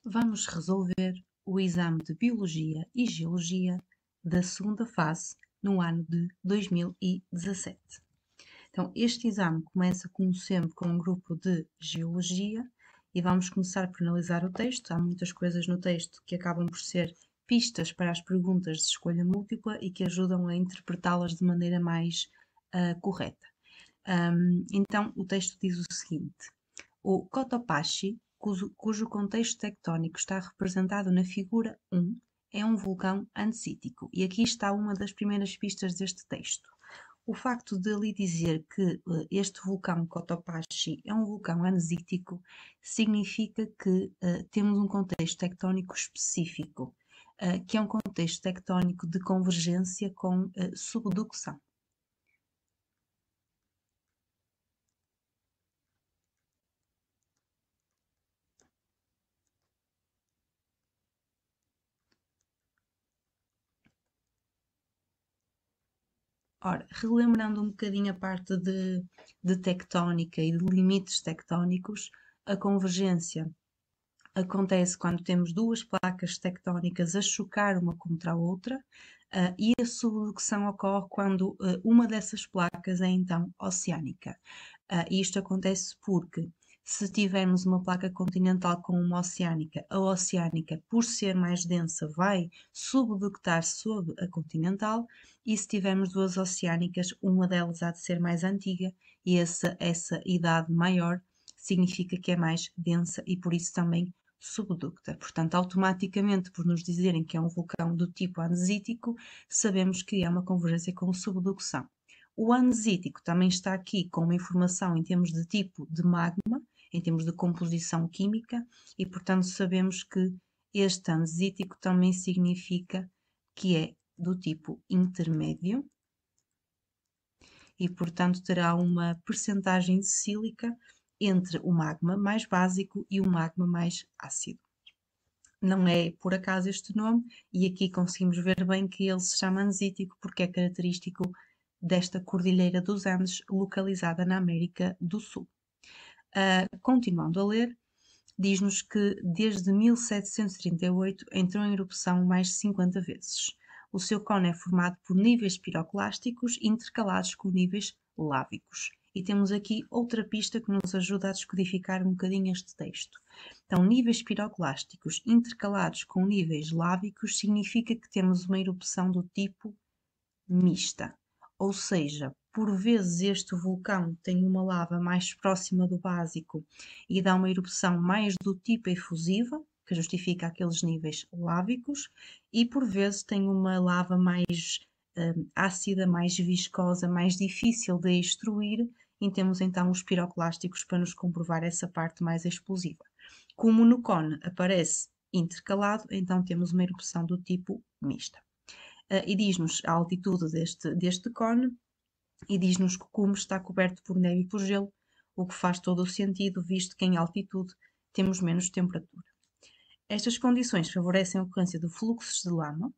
Vamos resolver o exame de Biologia e Geologia da segunda fase no ano de 2017. Então, este exame começa, como sempre, com um grupo de Geologia e vamos começar por analisar o texto. Há muitas coisas no texto que acabam por ser pistas para as perguntas de escolha múltipla e que ajudam a interpretá-las de maneira mais correta. Então, o texto diz o seguinte: o Cotopaxi, cujo contexto tectónico está representado na figura 1, é um vulcão andesítico. E aqui está uma das primeiras pistas deste texto. O facto de ali dizer que este vulcão Cotopaxi é um vulcão andesítico significa que temos um contexto tectónico específico, que é um contexto tectónico de convergência com subducção. Ora, relembrando um bocadinho a parte de tectónica e de limites tectónicos, a convergência acontece quando temos duas placas tectónicas a chocar uma contra a outra, e a subducção ocorre quando uma dessas placas é então oceânica. E isto acontece porque se tivermos uma placa continental com uma oceânica, a oceânica, por ser mais densa, vai subductar sobre a continental, e se tivermos duas oceânicas, uma delas há de ser mais antiga, e essa idade maior significa que é mais densa e por isso também subducta. Portanto, automaticamente, por nos dizerem que é um vulcão do tipo andesítico, sabemos que é uma convergência com subducção. O andesítico também está aqui com uma informação em termos de tipo de magma, em termos de composição química, e portanto sabemos que este andesítico também significa que é do tipo intermédio e portanto terá uma percentagem de sílica entre o magma mais básico e o magma mais ácido. Não é por acaso este nome, e aqui conseguimos ver bem que ele se chama andesítico porque é característico desta Cordilheira dos Andes, localizada na América do Sul. Continuando a ler, diz-nos que desde 1738 entrou em erupção mais de 50 vezes. O seu cone é formado por níveis piroclásticos intercalados com níveis lávicos. E temos aqui outra pista que nos ajuda a descodificar um bocadinho este texto. Então, níveis piroclásticos intercalados com níveis lávicos significa que temos uma erupção do tipo mista. Ou seja, por vezes este vulcão tem uma lava mais próxima do básico e dá uma erupção mais do tipo efusiva, que justifica aqueles níveis lávicos, e por vezes tem uma lava mais ácida, mais viscosa, mais difícil de extruir, e temos então os piroclásticos para nos comprovar essa parte mais explosiva. Como no cone aparece intercalado, então temos uma erupção do tipo mista. E diz-nos a altitude deste cone e diz-nos que o cume está coberto por neve e por gelo, o que faz todo o sentido, visto que em altitude temos menos temperatura. Estas condições favorecem a ocorrência de fluxos de lama,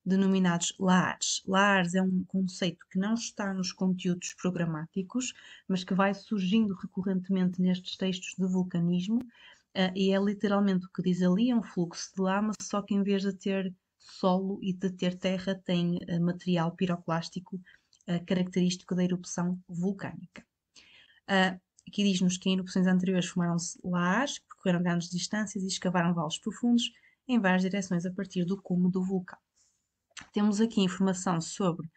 denominados laares. Laares é um conceito que não está nos conteúdos programáticos, mas que vai surgindo recorrentemente nestes textos de vulcanismo, e é literalmente o que diz ali, é um fluxo de lama, só que em vez de ter solo e de ter terra, tem material piroclástico característico da erupção vulcânica. Aqui diz-nos que em erupções anteriores formaram-se laares, que percorreram grandes distâncias e escavaram vales profundos em várias direções a partir do cume do vulcão. Temos aqui informação sobre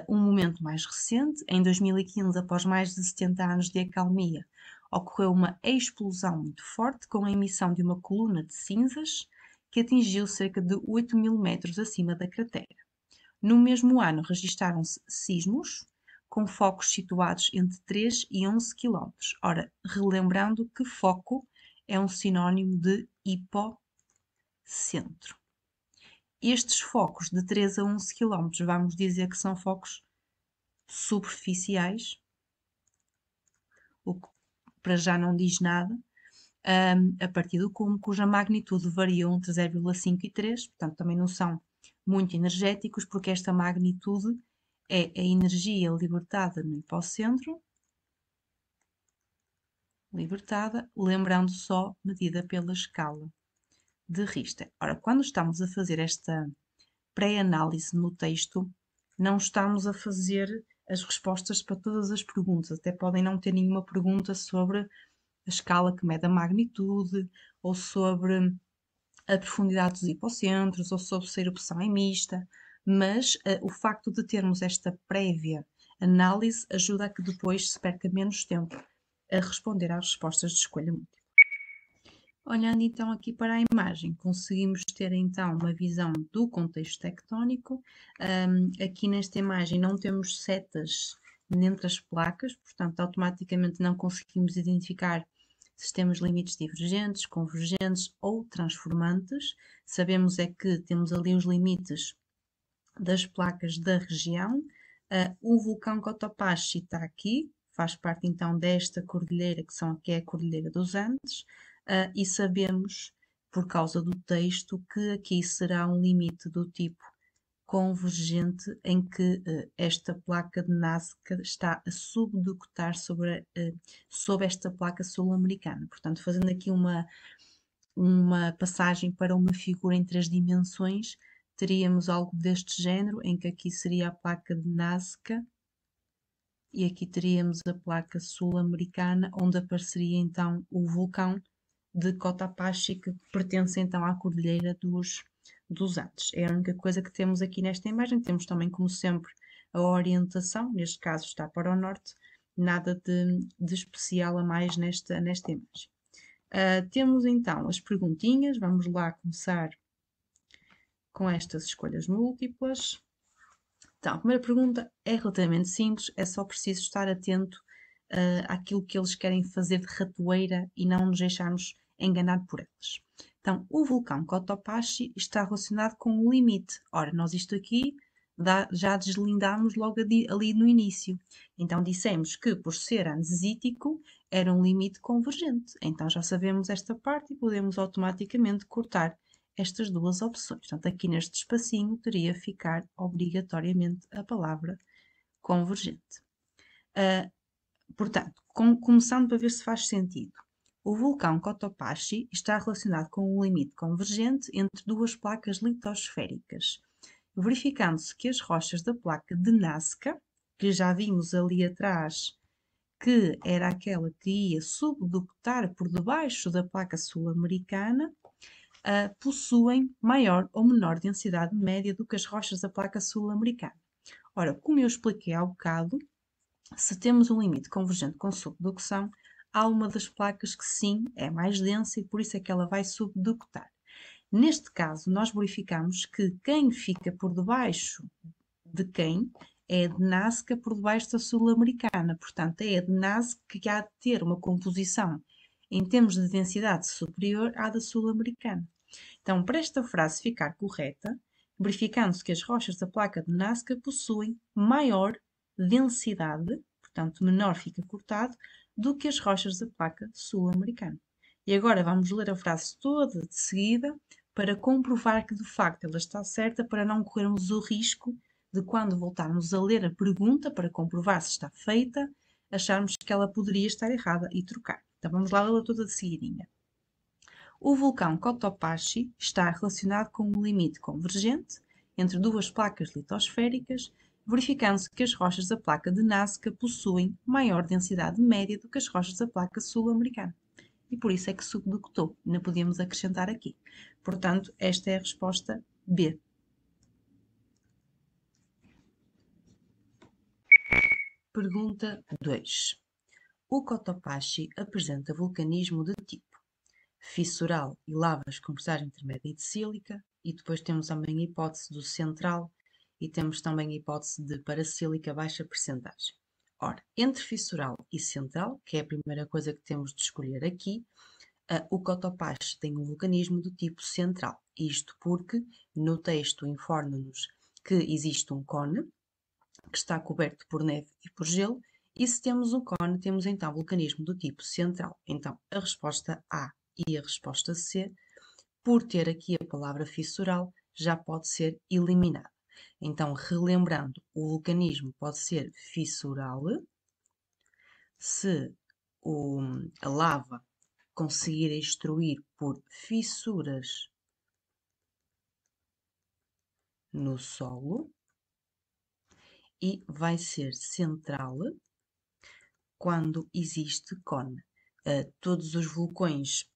um momento mais recente. Em 2015, após mais de 70 anos de acalmia, ocorreu uma explosão muito forte com a emissão de uma coluna de cinzas que atingiu cerca de 8.000 metros acima da cratera. No mesmo ano, registaram-se sismos com focos situados entre 3 e 11 km. Ora, relembrando que foco é um sinónimo de hipocentro. Estes focos de 3 a 11 km, vamos dizer que são focos superficiais, o que para já não diz nada, a partir do cume, cuja magnitude variou entre 0,5 e 3, portanto também não são muito energéticos, porque esta magnitude é a energia libertada no hipocentro, lembrando só, medida pela escala de Richter. Ora, quando estamos a fazer esta pré-análise no texto, não estamos a fazer as respostas para todas as perguntas. Até podem não ter nenhuma pergunta sobre a escala que mede a magnitude, ou sobre a profundidade dos hipocentros, ou sobre se a erupção é mista, mas o facto de termos esta prévia análise ajuda a que depois se perca menos tempo a responder às respostas de escolha múltipla. Olhando então aqui para a imagem, conseguimos ter então uma visão do contexto tectónico. Aqui nesta imagem não temos setas entre as placas, portanto automaticamente não conseguimos identificar se temos limites divergentes, convergentes ou transformantes. Sabemos é que temos ali os limites das placas da região. O vulcão Cotopaxi está aqui, faz parte então desta cordilheira que é a Cordilheira dos Andes. E sabemos, por causa do texto, que aqui será um limite do tipo convergente, em que esta placa de Nazca está a subductar sobre esta placa sul-americana. Portanto, fazendo aqui uma passagem para uma figura em 3 dimensões, teríamos algo deste género, em que aqui seria a placa de Nazca e aqui teríamos a placa sul-americana, onde apareceria então o vulcão de Cotopaxi, que pertence então à Cordilheira dos Andes. É a única coisa que temos aqui nesta imagem. Temos também, como sempre, a orientação, neste caso está para o norte, nada de especial a mais nesta imagem. Temos então as perguntinhas, vamos lá começar com estas escolhas múltiplas. Então, a primeira pergunta é relativamente simples, é só preciso estar atento àquilo que eles querem fazer de ratoeira e não nos deixarmos enganar por eles. Então, o vulcão Cotopaxi está relacionado com o limite. Ora, nós isto aqui já deslindámos logo ali no início. Então, dissemos que por ser andesítico era um limite convergente. Então, já sabemos esta parte e podemos automaticamente cortar estas duas opções. Portanto, aqui neste espacinho teria que ficar obrigatoriamente a palavra convergente. Portanto, começando para ver se faz sentido. O vulcão Cotopaxi está relacionado com um limite convergente entre duas placas litosféricas, verificando-se que as rochas da placa de Nazca, que já vimos ali atrás, que era aquela que ia subductar por debaixo da placa sul-americana, possuem maior ou menor densidade média do que as rochas da placa sul-americana. Ora, como eu expliquei há bocado, se temos um limite convergente com subducção, há uma das placas que sim é mais densa e por isso é que ela vai subductar. Neste caso, nós verificamos que quem fica por debaixo de quem é a de Nazca por debaixo da sul-americana. Portanto, é a de Nazca que há de ter uma composição em termos de densidade superior à da sul-americana. Então, para esta frase ficar correta, verificando-se que as rochas da placa de Nazca possuem maior densidade, portanto menor fica cortado, do que as rochas da placa sul-americana. E agora vamos ler a frase toda de seguida para comprovar que de facto ela está certa, para não corrermos o risco de, quando voltarmos a ler a pergunta para comprovar se está feita, acharmos que ela poderia estar errada e trocar. Então vamos lá lê-la toda de seguidinha. O vulcão Cotopaxi está relacionado com um limite convergente entre duas placas litosféricas, verificando-se que as rochas da placa de Nazca possuem maior densidade média do que as rochas da placa sul-americana. E por isso é que subductou. Ainda podíamos acrescentar aqui. Portanto, esta é a resposta B. Pergunta 2. O Cotopaxi apresenta vulcanismo de tipo fissural e lavas com percentagem intermédia e de sílica, e depois temos também a hipótese do central e temos também a hipótese de paracílica baixa percentagem. Ora, entre fissural e central, que é a primeira coisa que temos de escolher aqui, o Cotopaxi tem um vulcanismo do tipo central. Isto porque no texto informa-nos que existe um cone que está coberto por neve e por gelo, e se temos um cone, temos então vulcanismo do tipo central. Então, a resposta A e a resposta C, por ter aqui a palavra fissural, já pode ser eliminada. Então, relembrando, o vulcanismo pode ser fissural se a lava conseguir extruir por fissuras no solo e vai ser central quando existe cone. Todos os vulcões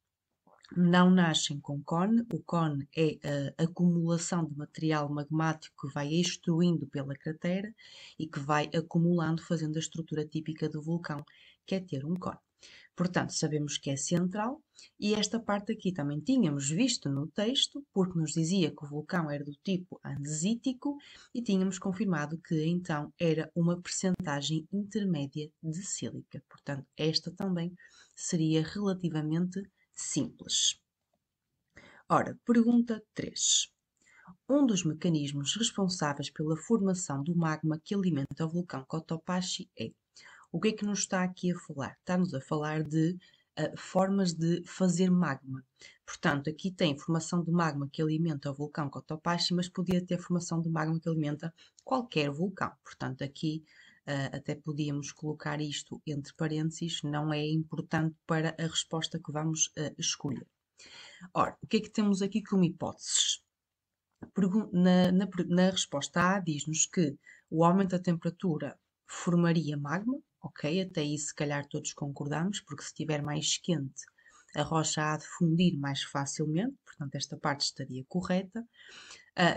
não nascem com cone. O cone é a acumulação de material magmático que vai extruindo pela cratera e que vai acumulando, fazendo a estrutura típica do vulcão, que é ter um cone. Portanto, sabemos que é central e esta parte aqui também tínhamos visto no texto, porque nos dizia que o vulcão era do tipo andesítico e tínhamos confirmado que então era uma percentagem intermédia de sílica. Portanto, esta também seria relativamente simples. Ora, pergunta 3. Um dos mecanismos responsáveis pela formação do magma que alimenta o vulcão Cotopaxi é. O que é que nos está aqui a falar? Está-nos a falar de formas de fazer magma. Portanto, aqui tem formação de magma que alimenta o vulcão Cotopaxi, mas podia ter formação de magma que alimenta qualquer vulcão. Portanto, aqui até podíamos colocar isto entre parênteses, não é importante para a resposta que vamos escolher. Ora, o que é que temos aqui como hipóteses? Na resposta A diz-nos que o aumento da temperatura formaria magma, ok, até aí se calhar todos concordamos, porque se estiver mais quente a rocha há de fundir mais facilmente, portanto esta parte estaria correta,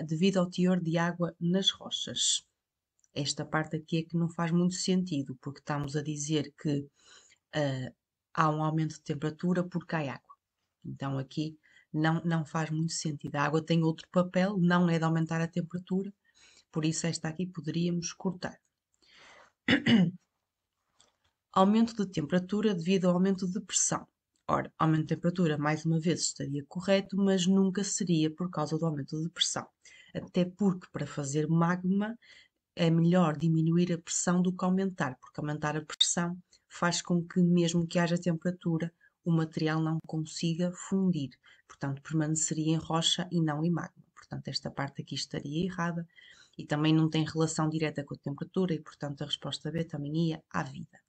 devido ao teor de água nas rochas. Esta parte aqui é que não faz muito sentido, porque estamos a dizer que há um aumento de temperatura porque há água. Então aqui não faz muito sentido. A água tem outro papel, não é de aumentar a temperatura, por isso esta aqui poderíamos cortar. Aumento de temperatura devido ao aumento de pressão. Ora, aumento de temperatura, mais uma vez, estaria correto, mas nunca seria por causa do aumento de pressão. Até porque para fazer magma é melhor diminuir a pressão do que aumentar, porque aumentar a pressão faz com que, mesmo que haja temperatura, o material não consiga fundir. Portanto, permaneceria em rocha e não em magma. Portanto, esta parte aqui estaria errada e também não tem relação direta com a temperatura e, portanto, a resposta B também ia à vida.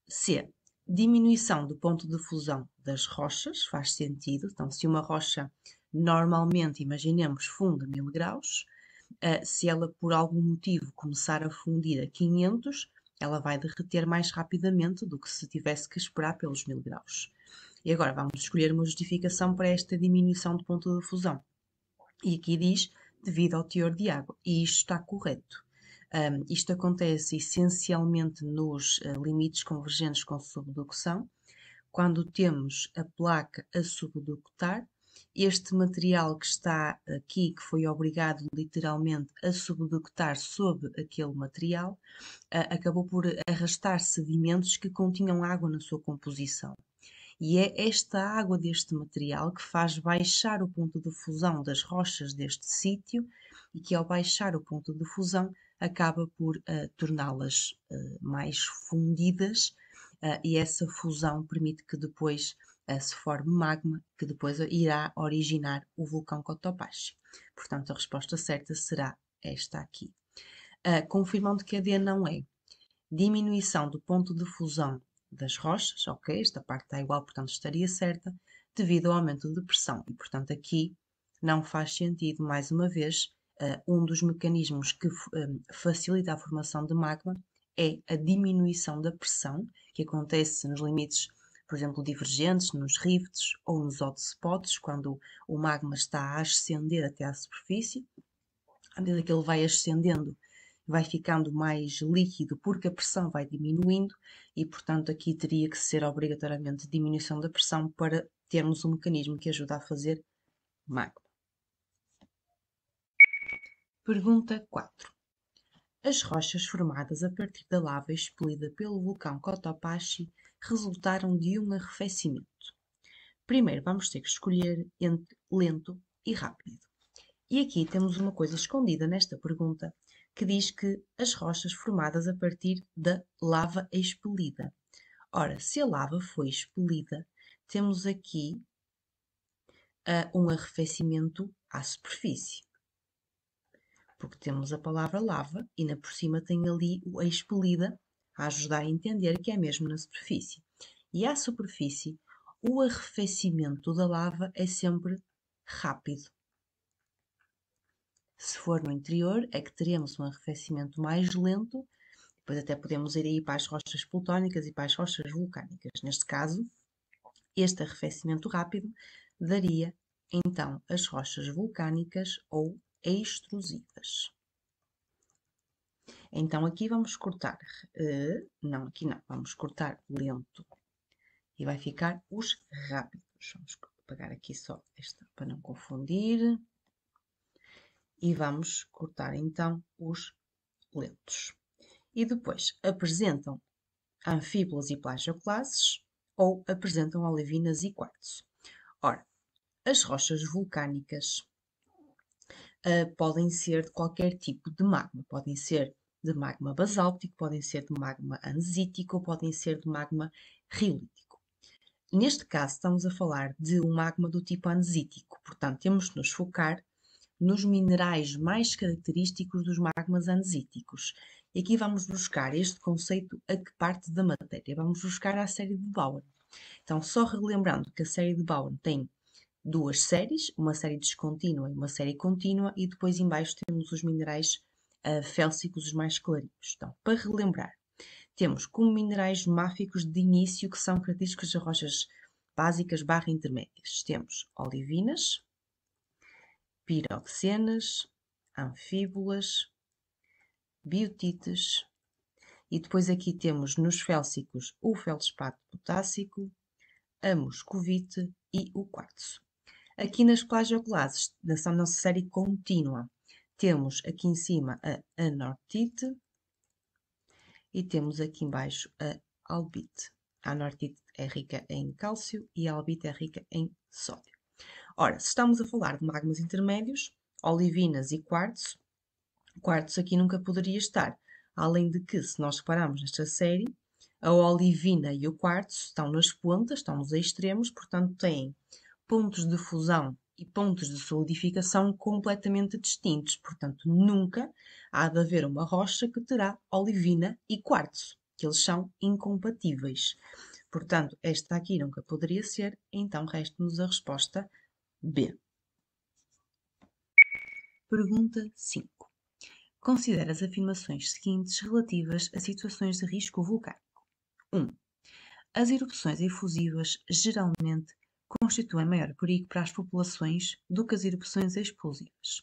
C. Diminuição do ponto de fusão das rochas, faz sentido. Então, se uma rocha normalmente, imaginemos, funde 1000 graus, se ela por algum motivo começar a fundir a 500, ela vai derreter mais rapidamente do que se tivesse que esperar pelos 1000 graus. E agora vamos escolher uma justificação para esta diminuição do ponto de fusão. E aqui diz devido ao teor de água, e isto está correto. Isto acontece essencialmente nos limites convergentes com subducção, quando temos a placa a subductar. Este material que está aqui, que foi obrigado literalmente a subductar sob aquele material, acabou por arrastar sedimentos que continham água na sua composição. E é esta água deste material que faz baixar o ponto de fusão das rochas deste sítio e que, ao baixar o ponto de fusão, acaba por torná-las mais fundidas e essa fusão permite que depois se forme magma, que depois irá originar o vulcão Cotopaxi. Portanto, a resposta certa será esta aqui. Confirmando que a D não é. Diminuição do ponto de fusão das rochas, ok, esta parte está igual, portanto estaria certa, devido ao aumento de pressão. E, portanto, aqui não faz sentido, mais uma vez, um dos mecanismos que facilita a formação de magma é a diminuição da pressão, que acontece nos limites, por exemplo, divergentes, nos rifts ou nos hotspots, quando o magma está a ascender até à superfície. À medida que ele vai ascendendo, vai ficando mais líquido porque a pressão vai diminuindo e, portanto, aqui teria que ser obrigatoriamente diminuição da pressão para termos um mecanismo que ajuda a fazer magma. Pergunta 4. As rochas formadas a partir da lava expelida pelo vulcão Cotopaxi resultaram de um arrefecimento. Primeiro vamos ter que escolher entre lento e rápido. E aqui temos uma coisa escondida nesta pergunta, que diz que as rochas formadas a partir da lava expelida. Ora, se a lava foi expelida, temos aqui um arrefecimento à superfície. Porque temos a palavra lava e na por cima tem ali o expelida a ajudar a entender que é mesmo na superfície. E à superfície, o arrefecimento da lava é sempre rápido. Se for no interior, é que teremos um arrefecimento mais lento, depois até podemos ir aí para as rochas plutónicas e para as rochas vulcânicas. Neste caso, este arrefecimento rápido daria então as rochas vulcânicas ou extrusivas. Então aqui vamos cortar, não, aqui não, vamos cortar lento e vai ficar os rápidos. Vamos apagar aqui só esta para não confundir. E vamos cortar então os lentos. E depois apresentam anfíbolas e plagioclases ou apresentam olivinas e quartzo. Ora, as rochas vulcânicas podem ser de qualquer tipo de magma. Podem ser de magma basáltico, podem ser de magma andesítico, podem ser de magma riolítico. Neste caso, estamos a falar de um magma do tipo andesítico, portanto, temos de nos focar nos minerais mais característicos dos magmas andesíticos. E aqui vamos buscar este conceito a que parte da matéria? Vamos buscar a série de Bowen. Então, só relembrando que a série de Bowen tem duas séries, uma série descontínua e uma série contínua, e depois embaixo temos os minerais félsicos, os mais clarinhos. Então, para relembrar, temos como minerais máficos de início que são característicos das rochas básicas / intermédias. Temos olivinas, piroxenas, anfíbolas, biotites, e depois aqui temos nos félsicos o feldespato potássico, a moscovite e o quartzo. Aqui nas plagioclases, na nossa série contínua, temos aqui em cima a anortite e temos aqui embaixo a albite. A anortite é rica em cálcio e a albite é rica em sódio. Ora, se estamos a falar de magmas intermédios, olivinas e quartzo aqui nunca poderia estar. Além de que, se nós repararmos nesta série, a olivina e o quartzo estão nas pontas, estão nos extremos, portanto têm pontos de fusão e pontos de solidificação completamente distintos. Portanto, nunca há de haver uma rocha que terá olivina e quartzo, que eles são incompatíveis. Portanto, esta aqui nunca poderia ser, então resta-nos a resposta B. Pergunta 5. Considere as afirmações seguintes relativas a situações de risco vulcânico. 1. As erupções efusivas geralmente constituem maior perigo para as populações do que as erupções explosivas.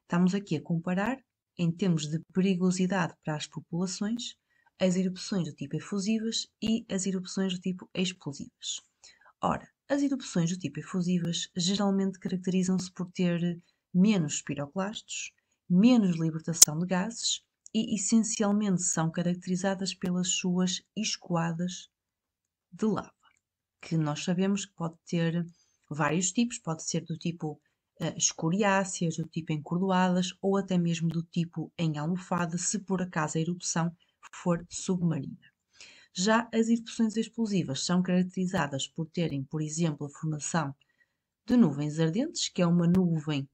Estamos aqui a comparar, em termos de perigosidade para as populações, as erupções do tipo efusivas e as erupções do tipo explosivas. Ora, as erupções do tipo efusivas geralmente caracterizam-se por ter menos piroclastos, menos libertação de gases e, essencialmente, são caracterizadas pelas suas escoadas de lava, que nós sabemos que pode ter vários tipos, pode ser do tipo escoriáceas, do tipo encordoadas ou até mesmo do tipo em almofada, se por acaso a erupção for submarina. Já as erupções explosivas são caracterizadas por terem, por exemplo, a formação de nuvens ardentes, que é uma nuvem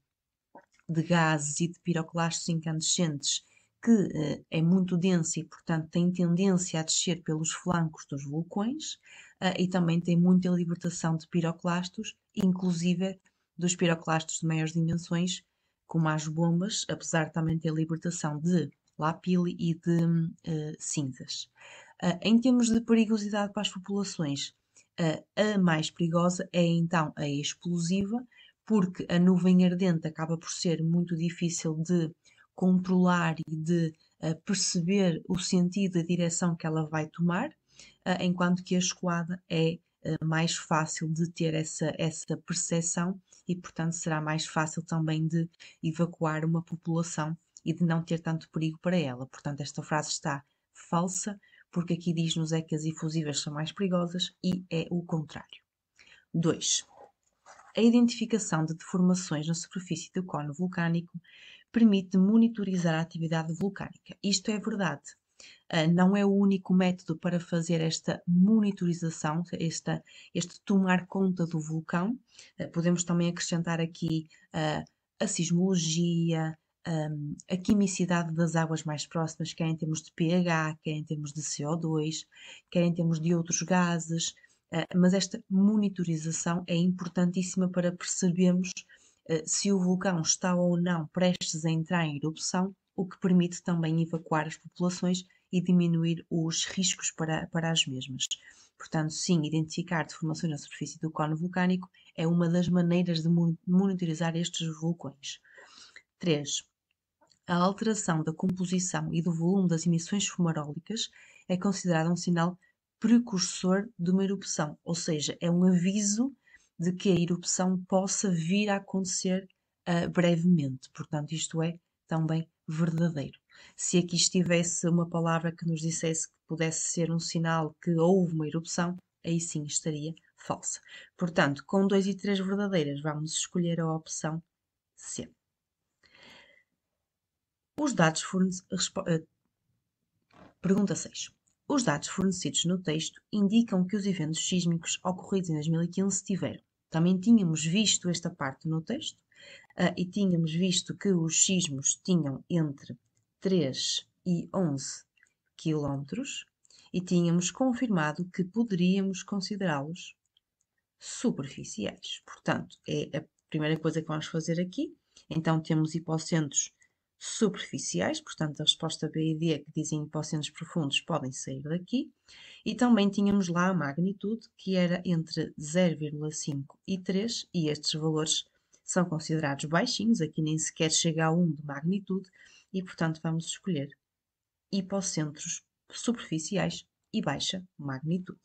de gases e de piroclastos incandescentes que é muito densa e, portanto, tem tendência a descer pelos flancos dos vulcões e também tem muita libertação de piroclastos, inclusive dos piroclastos de maiores dimensões, como as bombas, apesar de também ter libertação de lapili e de cinzas. Em termos de perigosidade para as populações, a mais perigosa é então a explosiva, porque a nuvem ardente acaba por ser muito difícil de controlar e de perceber o sentido e a direção que ela vai tomar, enquanto que a escoada é mais fácil de ter essa percepção e, portanto, será mais fácil também de evacuar uma população e de não ter tanto perigo para ela. Portanto, esta frase está falsa, porque aqui diz-nos é que as efusivas são mais perigosas e é o contrário. 2. A identificação de deformações na superfície do cone vulcânico permite monitorizar a atividade vulcânica. Isto é verdade. Não é o único método para fazer esta monitorização, este tomar conta do vulcão. Podemos também acrescentar aqui a sismologia, a quimicidade das águas mais próximas, quer em termos de pH, quer em termos de CO2, quer em termos de outros gases, mas esta monitorização é importantíssima para percebermos se o vulcão está ou não prestes a entrar em erupção, o que permite também evacuar as populações e diminuir os riscos para as mesmas. Portanto, sim, identificar deformações na superfície do cone vulcânico é uma das maneiras de monitorizar estes vulcões. 3. A alteração da composição e do volume das emissões fumarólicas é considerada um sinal precursor de uma erupção, ou seja, é um aviso de que a erupção possa vir a acontecer brevemente. Portanto, isto é também verdadeiro. Se aqui estivesse uma palavra que nos dissesse que pudesse ser um sinal que houve uma erupção, aí sim estaria falsa. Portanto, com 2 e 3 verdadeiras, vamos escolher a opção C. Os dados Pergunta 6. Os dados fornecidos no texto indicam que os eventos sísmicos ocorridos em 2015 tiveram. Também tínhamos visto esta parte no texto e tínhamos visto que os sismos tinham entre 3 e 11 quilómetros e tínhamos confirmado que poderíamos considerá-los superficiais. Portanto, é a primeira coisa que vamos fazer aqui. Então, temos hipocentros superficiais, portanto, a resposta B e D que dizem hipocentros profundos podem sair daqui. E também tínhamos lá a magnitude, que era entre 0,5 e 3, e estes valores são considerados baixinhos, aqui nem sequer chega a 1 de magnitude, e portanto vamos escolher hipocentros superficiais e baixa magnitude.